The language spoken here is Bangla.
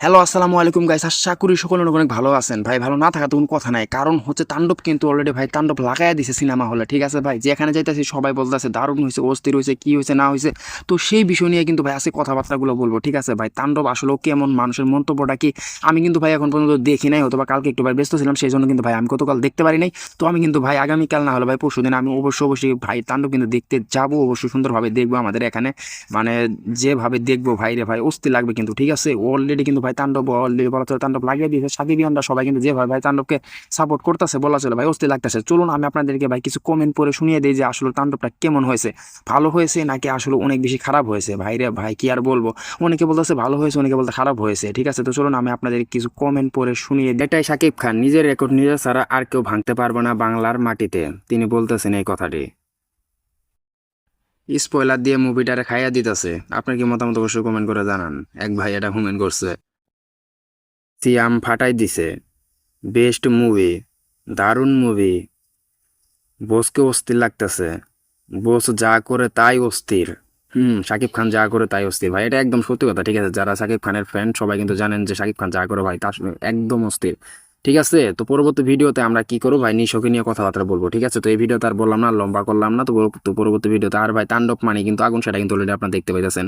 হ্যালো, আসসালামু আলাইকুম গাইস। আশা করি সকলে অনেক অনেক ভালো আছেন ভাই। ভালো না থাকা তো কোনো কথা নাই, কারণ হচ্ছে তাণ্ডব কিন্তু অলরেডি ভাই তাণ্ডব লাগাইয়া দিছে সিনেমা হলে। ঠিক আছে ভাই, যেখানে যাইতেছি সবাই বলতেছে দারুণ হয়েছে, অস্থির হয়েছে, কি হয়েছে না হয়েছে। তো সেই বিষয় নিয়ে কিন্তু ভাই আজকে কথাবার্তাগুলো বলবো। ঠিক আছে ভাই, তাণ্ডব আসলে কেমন, মানুষের মন্তব্যটা কি, আমি কিন্তু ভাই এখন পর্যন্ত দেখি নাই, হয়তো বা কালকে একটু ভাই ব্যস্ত ছিলাম, সেই জন্য কিন্তু ভাই আমি গতকাল দেখতে পারি নাই। তো আমি কিন্তু ভাই আগামীকাল না হলে ভাই পরশুদিন আমি অবশ্যই ভাই তাণ্ডব কিন্তু দেখতে যাবো, অবশ্যই সুন্দরভাবে দেখবো আমাদের এখানে। মানে যেভাবে দেখবো ভাই রে ভাই অস্থির লাগবে কিন্তু। ঠিক আছে, অলরেডি কিন্তু ভাই তাণ্ডব অলরেডি বলা চলে তাণ্ডব লাগিয়ে দিয়েছে। সাকিবিয়ানরা সবাই কিন্তু যেভাবে ভাই তাণ্ডবকে সাপোর্ট করতেছে বলা চলে ভাই অস্থির লাগতেছে। চলুন আমি আপনাদেরকে ভাই কিছু কমেন্ট পড়ে শুনিয়ে দিই যে আসলে তাণ্ডবটা কেমন হয়েছে, ভালো হয়েছে নাকি আসলে অনেক বেশি খারাপ হয়েছে। ভাই রে ভাই কি আর বলবো, অনেকে বলতেছে ভালো হয়েছে, অনেকে বলতে খারাপ হয়েছে। ঠিক আছে, তো চলুন আমি আপনাদের কিছু কমেন্ট পড়ে শুনিয়ে দিই। এটাই শাকিব খান, নিজের রেকর্ড নিজে ছাড়া আর কেউ ভাঙতে পারবে না বাংলার মাটিতে, তিনি বলতেছেন এই কথাটি। স্পয়লার দিয়ে মুভিটারে খাইয়া দিতেছে। আপনার কি মতামত অবশ্যই কমেন্ট করে জানান। এক ভাই এটা কমেন্ট করছে, সিয়াম ফাটাই দিছে, বেস্ট মুভি, দারুণ মুভি, বসকে অস্থির লাগতেছে, বস যা করে তাই অস্থির। শাকিব খান যা করে তাই অস্থির ভাই, এটা একদম সত্যি কথা। ঠিক আছে, যারা শাকিব খানের ফ্যান সবাই কিন্তু জানেন যে শাকিব খান যা করে ভাই তার একদম অস্থির। ঠিক আছে, তো পরবর্তী ভিডিওতে আমরা কি করবো ভাই, নিশোকে নিয়ে কথাবার্তা বলবো। ঠিক আছে, তো এই ভিডিওতে আর বললাম না, লম্বা করলাম না। তো পরবর্তী ভিডিওতে আর ভাই তাণ্ডব মানে কিন্তু আগুন, সেটা কিন্তু অলরেডি আপনারা দেখতে পাইতেছেন।